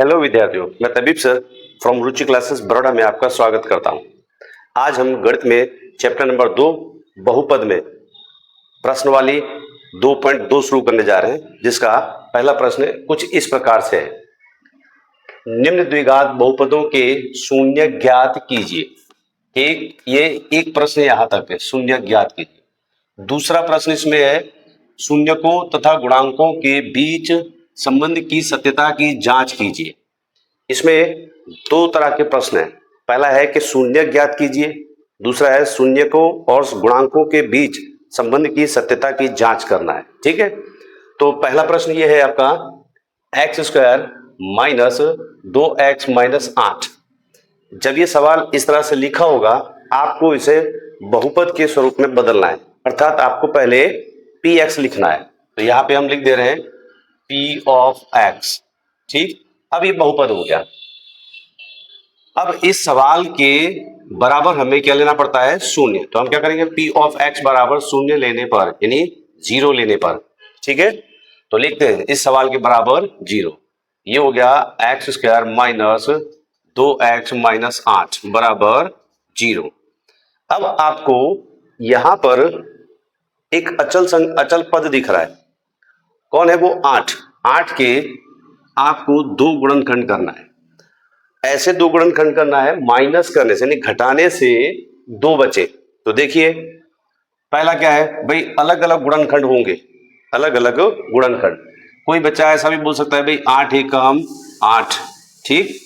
Hello विद्यार्थियों, मैं Tabib sir from Ruchi classes Baroda में आपका स्वागत करता हूं। आज हम गणित में चैप्टर नंबर 2 बहुपद में प्रश्नवाली 2.2 शुरू करने जा रहे हैं, जिसका पहला प्रश्न कुछ इस प्रकार से है। निम्न द्विघात बहुपदों के शून्य ज्ञात कीजिए। एक प्रश्न यहां तक है, शून्य ज्ञात कीजिए। दूसरा प्रश्न इसमें है शून्यकों तथा गुणांकों के बीच संबंध की सत्यता की जांच कीजिए। इसमें दो तरह के प्रश्न हैं। पहला है कि शून्य ज्ञात कीजिए, दूसरा है शून्यकों और गुणांकों के बीच संबंध की सत्यता की जांच करना है। ठीक है, तो पहला प्रश्न ये है आपका x square minus 2x minus 8। जब ये सवाल इस तरह से लिखा होगा, आपको इसे बहुपद के स्वरूप में बदलना है, अर्थात आपको पहले px लिखना है। तो यहां पे हम लिख दे रहे हैं p ऑफ x। ठीक, अब ये बहुपद हो गया। अब इस सवाल के बराबर हमें क्या लेना पड़ता है? शून्य। तो हम क्या करेंगे? p ऑफ x बराबर शून्य लेने पर, यानी 0 लेने पर। ठीक है, तो लिखते हैं इस सवाल के बराबर 0। ये हो गया x square minus 2x minus 8 बराबर 0। अब आपको यहां पर एक अचल पद दिख रहा है। कौन है वो? 8 के आपको दो गुणनखंड करना है। ऐसे दो गुणनखंड करना है माइनस करने से, यानी घटाने से दो बचे। तो देखिए पहला क्या है भाई, अलग अलग गुणनखंड होंगे, अलग अलग गुणनखंड। कोई बच्चा ऐसा भी बोल सकता है भाई 8 एकम 8। ठीक,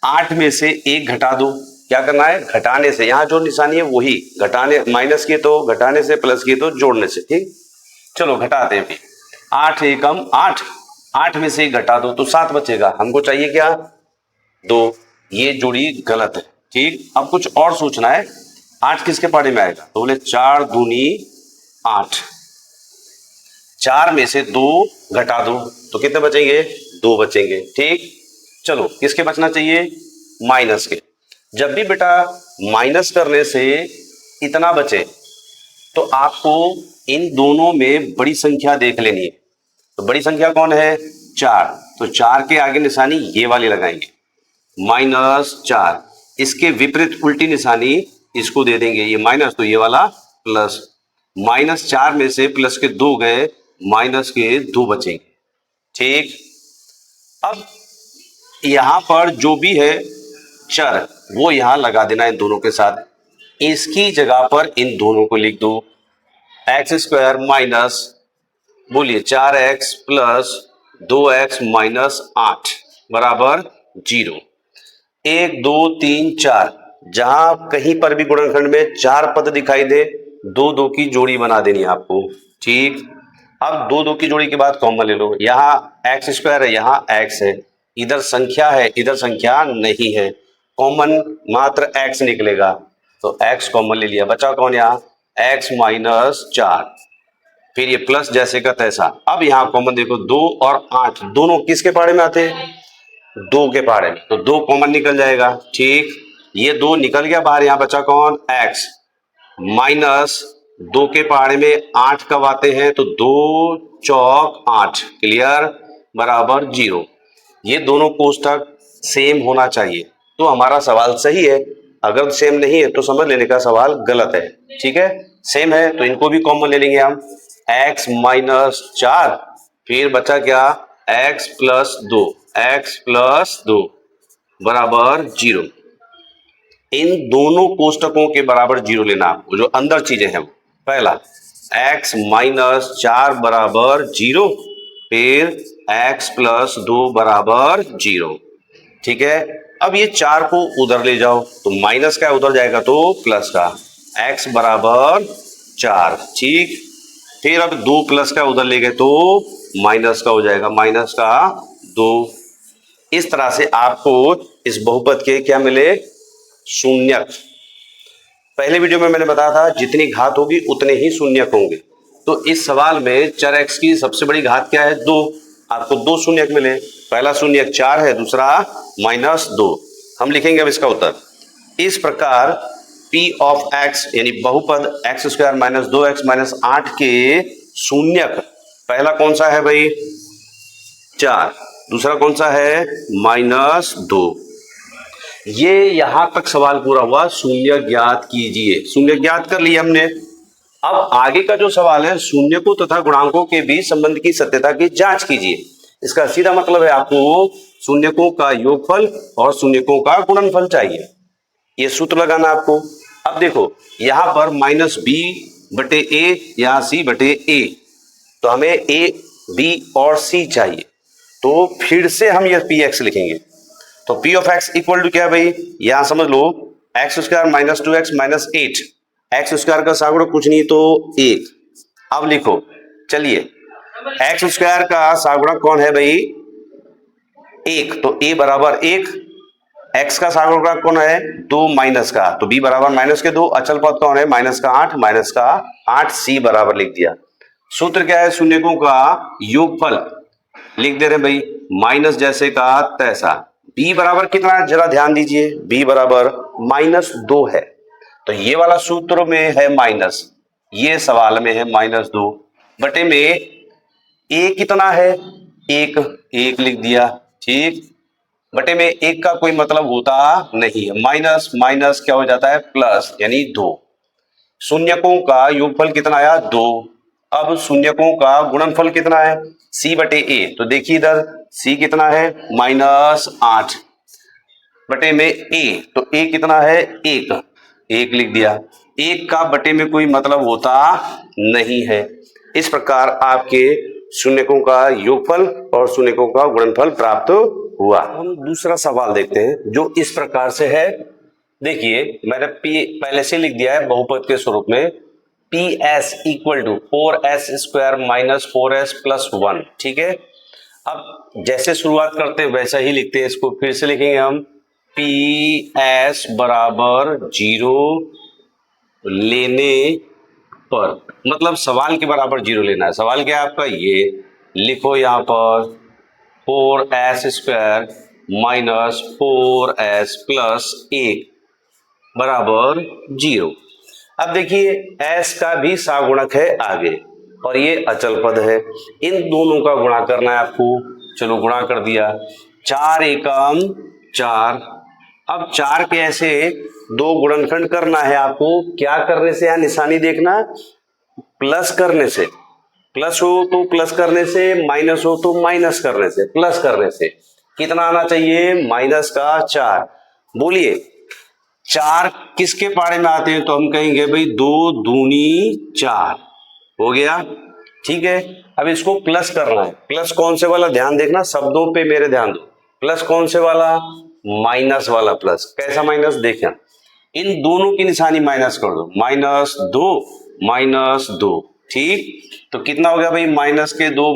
8 में से एक घटा दो। क्या करना है? घटाने से। यहां जो निशानी है वही घटाने, माइनस की तो घटाने से, प्लस की तो जोड़ने से। ठीक, चलो घटाते हैं। 8 एकम 8, 8 में से घटा दो तो 7 बचेगा। हमको चाहिए क्या? 2। ये जोड़ी गलत है। ठीक, अब कुछ और सोचना है। 8 किसके पारे में आएगा? तो बोले 4 दूनी 8। 4 में से 2 घटा दो तो कितने बचेंगे? 2 बचेंगे। ठीक, चलो किसके बचना चाहिए? माइनस के। जब भी बेटा माइनस करने से इतना बचे तो आपको इन दोनों में बड़ी संख्या देख लेनी है। तो बड़ी संख्या कौन है? 4। तो 4 के आगे निशानी ये वाली लगाएंगे, -4। इसके विपरीत उल्टी निशानी इसको दे देंगे, ये माइनस तो ये वाला प्लस। -4 में से प्लस के 2 गए, माइनस के 2 बचेंगे। ठीक, अब यहां पर जो भी है चर वो यहां लगा देना इन दोनों के साथ। इसकी जगह पर इन दोनों को लिख दो। एक्स स्क्वायर माइनस, बोलिए 4x प्लस 2x माइनस 8 बराबर 0। 1 2 3 4, जहां कहीं पर भी गुणनखंड में 4 पद दिखाई दे, 2 2 की जोड़ी बना देनी है आपको। ठीक, अब 2 2 की जोड़ी के बाद कॉमन ले लो। यहाँ एक्स स्क्वायर है, यहाँ x है, इधर संख्या है, इधर संख्या नहीं है, कॉमन मात्र x निकलेगा। तो x कॉमन ले लिया, बचा कौन? यहाँ x माइनस 4। फिर ये प्लस जैसे का तैसा। अब यहाँ कॉमन देखो, 2 और 8 दोनों किसके पाड़े में आते हैं? 2 के पाड़े में, तो 2 कॉमन निकल जाएगा। ठीक, ये 2 निकल गया बाहर, यहाँ बचा कौन? x माइनस 2 के पाड़े में 8 कब आते हैं? तो 2 चौक 8, क्लियर, बराबर 0। ये दोनों कोष्ठक सेम होना चाहिए तो हमारा सवाल सही है। अगर सेम नहीं है तो समझ लेने का सवाल गलत है। ठीक है, सेम है तो इनको भी कॉमन ले लेंगे हम। x माइनस 4, फिर बचा क्या? x प्लस 2, x प्लस 2 बराबर 0। इन दोनों कोष्टकों के बराबर 0 लेना आपको, जो अंदर चीजें हैं। पहला x माइनस 4 बराबर 0, फिर x प्लस 2 बराबर 0। ठीक है, अब ये 4 को उधर ले जाओ तो माइनस का उधर जाएगा तो प्लस का, x बराबर 4। ठीक, फिर अब 2 प्लस का उधर ले गए तो माइनस का हो जाएगा, माइनस का 2। इस तरह से आपको इस बहुपद के क्या मिले? शून्यक। पहले वीडियो में मैंने बताया था जितनी घात होगी उतने ही शून्यक होंगे। तो इस सवाल में चर x की सबसे बड़ी घात क्या है? 2। आपको 2 शून्यक मिले। पहला शून्यक 4 है, दूसरा -2। हम लिखेंगे अब इसका उत्तर इस प्रकार। p ऑफ x यानी बहुपद x square minus 2x minus 8 के शून्यक पहला कौन सा है भाई? 4। दूसरा कौन सा है -2। ये यहां तक सवाल पूरा हुआ। शून्य ज्ञात कीजिए, शून्य ज्ञात कर लिया हमने। अब आगे का जो सवाल है, शून्यकों तथा गुणांकों के बीच संबंध की सत्यता की जांच कीजिए। इसका सीधा मतलब है आपको शून्यकों का योगफल और शून्यकों का गुणनफल चाहिए। ये सूत्र लगाना आपको। अब देखो यहां पर -b/a या c/a, तो हमें a, b और c चाहिए। तो फिर से हम ये px लिखेंगे। तो p of x equal to क्या भाई, यहां समझ लो x square -2x -8, x square का सागुणक कुछ नहीं तो 1। अब लिखो, चलिए x स्क्वायर का सागुणक कौन है भाई 1, तो a बराबर 1। x का सागुणक कौन है 2 माइनस का, तो b बराबर -2। अचल पद कौन है -8 c बराबर लिख दिया। सूत्र क्या है, शून्यकों का योगफल लिख दे रहे भाई, माइनस जैसे का तैसा। b बराबर कितना है जरा ध्यान दीजिए, b बराबर -2 है। तो ये वाला सूत्र में है माइनस, ये सवाल में है -2 बटे में a कितना है 1 लिख दिया, ठीक। बटे में 1 का कोई मतलब होता नहीं है, माइनस माइनस क्या हो जाता है प्लस, यानी 2। शून्यकों का योगफल कितना आया 2। अब शून्यकों का गुणनफल कितना है c/a, तो देखिए इधर c कितना है -8 बटे में a, तो a कितना है 1 लिख दिया। 1 का बटे में कोई मतलब होता नहीं है। इस प्रकार आपके शून्यकों का योगफल और शून्यकों का गुणनफल प्राप्त हुआ। हम दूसरा सवाल देखते हैं जो इस प्रकार से है। देखिए मैंने पहले से लिख दिया है बहुपद के स्वरूप में, PS equal to 4s square -4s plus 1, ठीक है। अब जैसे शुरुआत करते हैं वैसा ही लिखते हैं, इसको फिर से लिखेंगे हम PS बराबर 0 लेने पर, मतलब सवाल के बराबर 0 लेना है। सवाल क्या है आपका, ये लिखो यहां पर 4s स्क्वायर -4s प्लस 1 बराबर 0। अब देखिए s का भी सागुणक है आगे और ये अचल पद है, इन दोनों का गुणा करना है आपको। चलो गुणा कर दिया, 4 एकम 4। अब 4 के ऐसे 2 गुणनखंड करना है आपको। क्या करने से, या निशानी देखना, प्लस करने से। प्लस हो तो प्लस करने से, माइनस हो तो माइनस करने से। प्लस करने से कितना आना चाहिए -4। बोलिए 4 किसके पारे में आते हैं, तो हम कहेंगे भाई 2 दूनी 4 हो गया, ठीक है। अब इसको प्लस करना है। प्लस कौन से वाला, ध्यान देखना शब्दों पे मेरे ध्यान दो। प्लस कौन से वाला, माइनस वाला प्लस। कैसा माइनस, देखना इन दोनों की निशानी माइनस कर दो, -2 ठीक। तो कितना हो गया भाई -2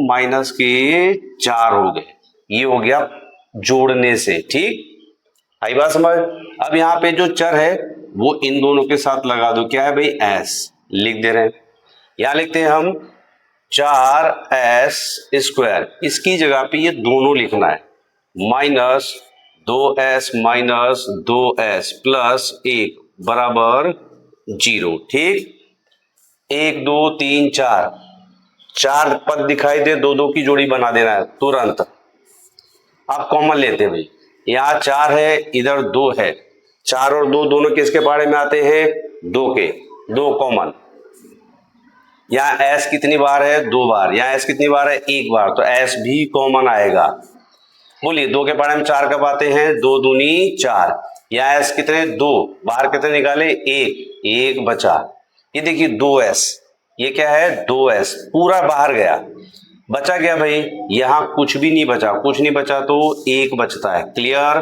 -4 हो गए। ये हो गया जोड़ने से, ठीक। आई बात समझ। अब यहाँ पे जो चर है वो इन दोनों के साथ लगा दो, क्या है भाई s लिख दे रहे हैं। यहां लिखते हैं हम 4s स्क्वायर, इसकी जगह पे ये दोनों लिखना है, -2s प्लस 1 बराबर 0, ठीक। 1 2 3 4 पद दिखाई दे, 2 की जोड़ी बना देना है तुरंत। आप कॉमन लेते हैं भाई, यहाँ 4 है इधर 2 है, 4 और 2 दोनों किसके बारे में आते हैं 2 के, 2 कॉमन। यहाँ s कितनी बार है 2 बार, यहाँ s कितनी बार है 1 बार, तो s भी कॉमन आएगा। बोलिए 2 के बारे में 4 कब आते हैं, 2 दूनी 4। यहाँ s कितने 2 बाहर कितने निकाले 1 बचा। ये देखिए 2s, ये क्या है 2s पूरा बाहर गया, बचा गया भाई यहाँ कुछ भी नहीं बचा, कुछ नहीं बचा तो 1 बचता है, क्लियर।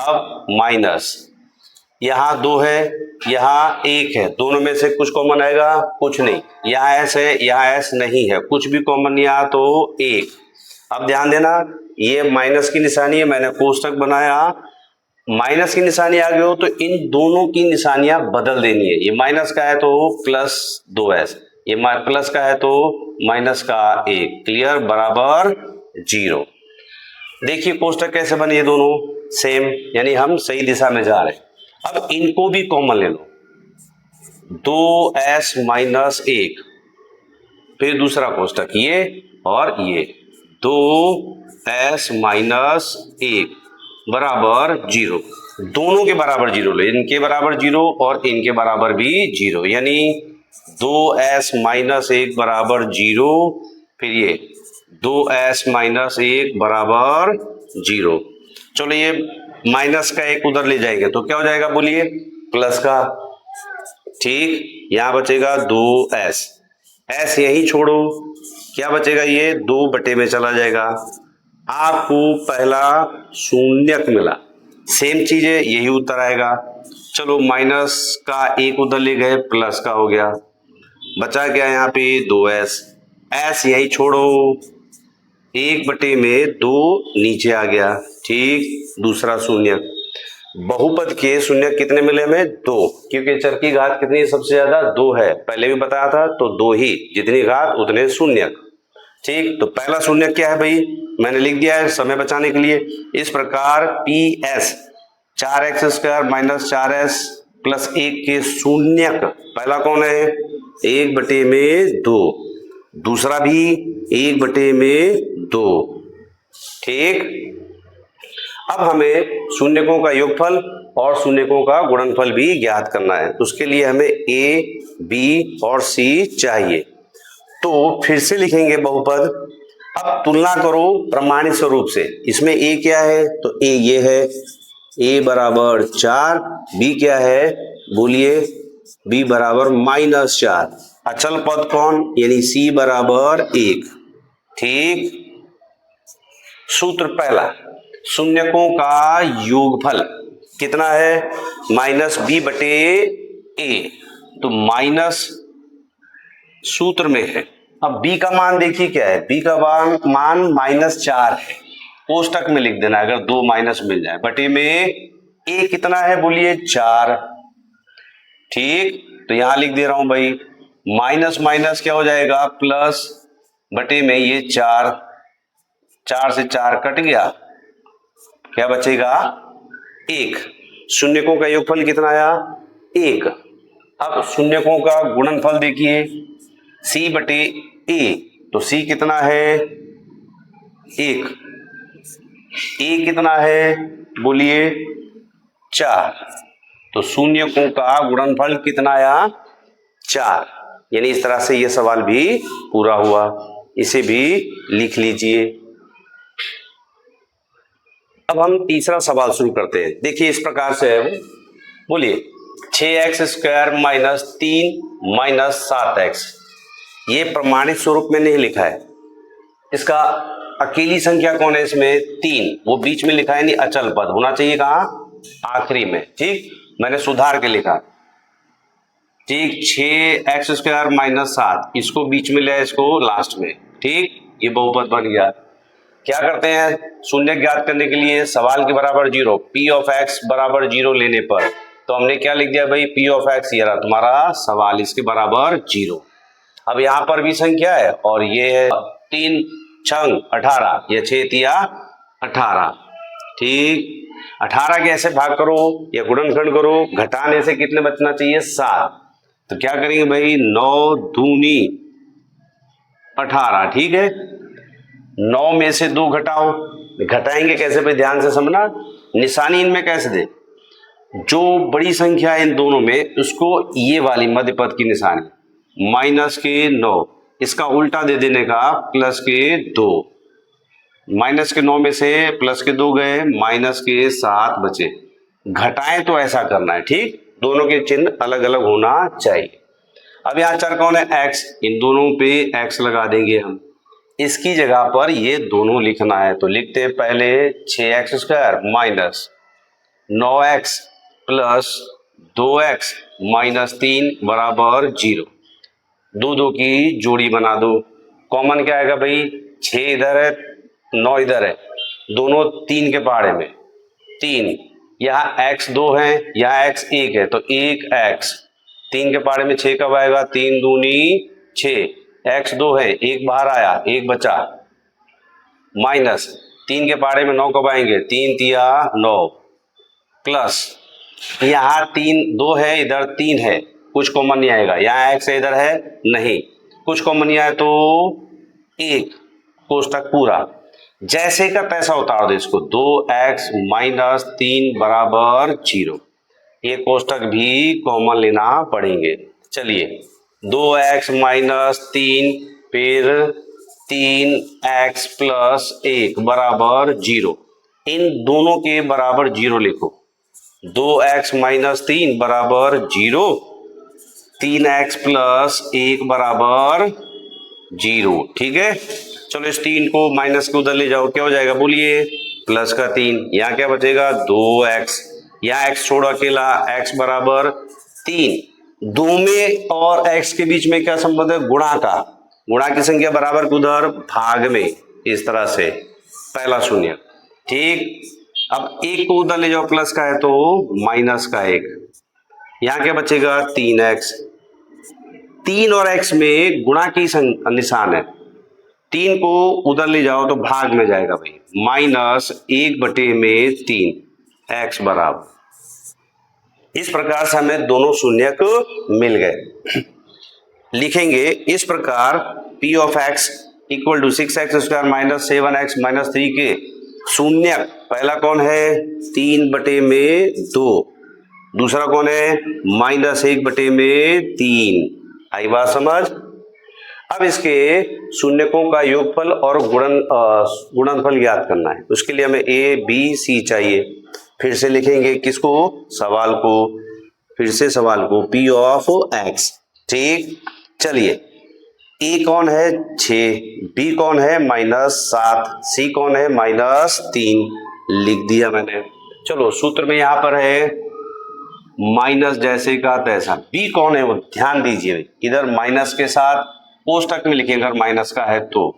अब माइनस, यहाँ 2 है यहाँ 1 है, दोनों में से कुछ कॉमन आएगा, कुछ नहीं। यहाँ s है यहाँ s नहीं है, कुछ भी कॉमन नहीं आया तो 1। अब ध्यान देना ये माइनस की निशानी है, मैंने कोष्टक बनाया, माइनस की निशानी आ गई हो तो इन दोनों की निशानियां बदल देनी है। ये माइनस का है तो प्लस 2s, ये प्लस का है तो माइनस का 1, क्लियर, बराबर 0। देखिए कोष्टक कैसे बने, ये दोनों सेम, यानी हम सही दिशा में जा रहे हैं। अब इनको भी कॉमन ले लो, 2s - 1, फिर दूसरा कोष्टक ये और ये 2s माइनस 1 बराबर 0। दोनों के बराबर 0 ले, इनके बराबर 0 और इनके बराबर भी 0, यानी 2s माइनस 1 बराबर 0, फिर ये 2s माइनस 1 बराबर 0। चलो ये माइनस का एक उधर ले जाएंगे तो क्या हो जाएगा बोलिए, प्लस का। ठीक, यहां बचेगा 2s, s यही छोड़ो, क्या बचेगा, ये 2 बटे में चला जाएगा। आपको पहला शून्यक मिला, सेम चीज है, यही उत्तर आएगा। चलो माइनस का एक उधर ले गए, प्लस का हो गया, बचा क्या यहाँ पे 2s, s यही छोड़ो, 1 बटे में 2 नीचे आ गया। ठीक, दूसरा शून्यक, बहुपद के शून्यक कितने मिले हमें, 2, क्योंकि चर की घात कितनी है, सबसे ज्यादा 2 है, पहले भी बताया था, तो 2 ही, जितनी घात उतने शून्यक। ठीक, तो पहला शून्यक क्या है भाई, मैंने लिख दिया है समय बचाने के लिए। इस प्रकार PS 4x square minus 4s plus 1 के शून्यक, पहला कौन है, 1 बटे में 2, दूसरा भी 1 बटे में 2। ठीक, अब हमें शून्यकों का योगफल और शून्यकों का गुणनफल भी ज्ञात करना है, उसके लिए हमें A, B और C चाहिए। तो फिर से लिखेंगे बहुपद। अब तुलना करो प्रमाणित स्वरूप से, इसमें A क्या है, तो A ये है, A बराबर 4, B क्या है बोलिए, B बराबर माइनस 4, अचल पद कौन, यानी C बराबर 1। ठीक, सूत्र पहला, शून्यकों का योगफल कितना है, माइनस B बटे A, तो माइनस सूत्र में है। अब B का मान देखिए क्या है, B का मान माइनस 4 है, कोष्टक में लिख देना अगर 2 माइनस मिल जाए, बटे में A कितना है बोलिए 4। ठीक, तो यहां लिख दे रहा हूं भाई, माइनस माइनस क्या हो जाएगा प्लस, बटे में ये 4, 4 से 4 कट गया, क्या बचेगा 1। शून्यकों का योगफल कितना आया 1। अब शून्यकों का गुणनफल देखिए, C बटे A, तो C कितना है 1, A कितना है बोलिए 4, तो शून्यकों का गुणनफल कितना आया 4, यानी इस तरह से ये सवाल भी पूरा हुआ, इसे भी लिख लीजिए। अब हम तीसरा सवाल शुरू करते हैं, देखिए इस प्रकार से है, बोलिए 6x square minus 3 minus 7x, ये प्रमाणित स्वरूप में नहीं लिखा है, इसका अकेली संख्या कौन है इसमें 3, वो बीच में लिखा है, नहीं अचल पद होना चाहिए कहां आखिरी में। ठीक, मैंने सुधार के लिखा। ठीक, 6x स्क्वायर माइनस 7, इसको बीच में ले, इसको लास्ट में। ठीक, ये बहुपद बन गया। क्या करते हैं, शून्य ज्ञात करने के लिए सवाल के बराबर 0, P ऑफ x बराबर 0 लेने पर, तो हमने क्या लिख दिया भाई, P ऑफ x, ये रहा तुम्हारा सवाल, इसके बराबर 0। अब यहां पर भी संख्या है और ये है 3 छंग 18, ये 6 तिया 18। ठीक, 18 के ऐसे भाग करो या गुणनखंड करो, घटाने से कितने बचना चाहिए 7, तो क्या करेंगे भाई 9 दूनी 18। ठीक है, 9 में से 2 घटाओ, घटाएंगे कैसे भाई ध्यान से समझना, निशानी इनमें कैसे दे, जो बड़ी संख्या है इन दोनों में उसको ये वाली मध्य पद की निशानी माइनस के 9, इसका उल्टा दे देने का प्लस के 2, माइनस के 9 में से प्लस के 2 गए, माइनस के 7 बचे। घटाएं तो ऐसा करना है, ठीक, दोनों के चिन्ह अलग अलग होना चाहिए। अब यहाँ चर कौन है x, इन दोनों पे x लगा देंगे हम, इसकी जगह पर ये दोनों लिखना है, तो लिखते हैं पहले 6x square minus 9x plus 2x minus 3 बराबर 0, 2 की जोड़ी बना दो, कॉमन क्या आएगा भाई, 6 इधर है 9 इधर है, दोनों 3 के पहाड़े में 3, यहाँ x 2 है यहाँ x 1 है, तो 1x, 3 के पहाड़े में 6 कब आएगा, 3 दूनी 6, x 2 है 1 बाहर आया 1 बचा, माइनस 3 के पहाड़े में 9 कब आएंगे, 3 तिया 9, प्लस यहाँ 3 2 है इधर 3 है, कुछ कॉमन नहीं आएगा, यहाँ x इधर है नहीं, कुछ कॉमन नहीं आया तो 1, कोष्टक पूरा, जैसे का तैसा उतार दो इसको, 2x माइनस 3 बराबर 0। ये कोष्टक भी कॉमन लेना पड़ेंगे। चलिए 2x माइनस 3 फिर 3x प्लस 1 बराबर 0, इन दोनों के बराबर 0 लिखो। 2x माइनस 3 बराबर 0, 3x प्लस 1 बराबर 0। ठीक है, चलो इस 3 को माइनस के उधर ले जाओ, क्या हो जाएगा बोलिए, प्लस का 3, यहाँ क्या बचेगा 2x, यहाँ x छोड़ो अकेला, x बराबर 3। 2 में और x के बीच में क्या संबंध है, गुणा का, गुणा की संख्या बराबर के उधर भाग में, इस तरह से पहला शून्य। ठीक, अब 1 को उधर ले जाओ, प्लस का है तो माइनस का 1, यहाँ क्या बचेगा 3x। 3 और x में गुणा की निशान है, 3 को उधर ले जाओ तो भाग में जाएगा भाई, माइनस 1/3 x बराबर। इस प्रकार से हमें दोनों शून्यक मिल गए। लिखेंगे इस प्रकार p of x equal to 6x square minus 7x minus 3 के शून्यक, पहला कौन है 3/2, दूसरा कौन है माइनस 1/3। आई बात समझ। अब इसके शून्यकों का योगफल और गुणनफल ज्ञात करना है, उसके लिए हमें a b c चाहिए। फिर से लिखेंगे किसको, सवाल को, फिर से सवाल को, p ऑफ x। ठीक, चलिए a कौन है 6, b कौन है -7, c कौन है -3, लिख दिया मैंने। चलो सूत्र में यहां पर है माइनस जैसे का तैसा, b कौन है वो ध्यान दीजिए, इधर माइनस के साथ कोष्टक में लिखेंगे अगर माइनस का है तो,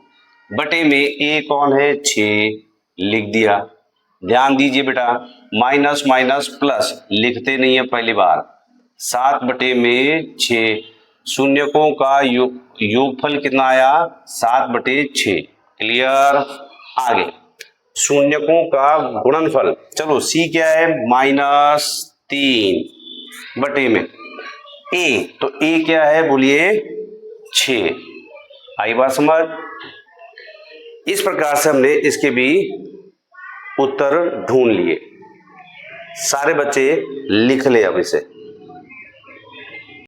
बटे में a कौन है 6, लिख दिया। ध्यान दीजिए बेटा, माइनस माइनस प्लस लिखते नहीं है पहली बार, 7/6, शून्यकों का योगफल कितना आया 7/6। क्लियर, आगे शून्यकों का गुणनफल, चलो c क्या है -3 बटे में a, तो a क्या है बोलिए 6। आई बात समझ। इस प्रकार से हमने इसके भी उत्तर ढूंढ लिए। सारे बच्चे लिख ले अब इसे।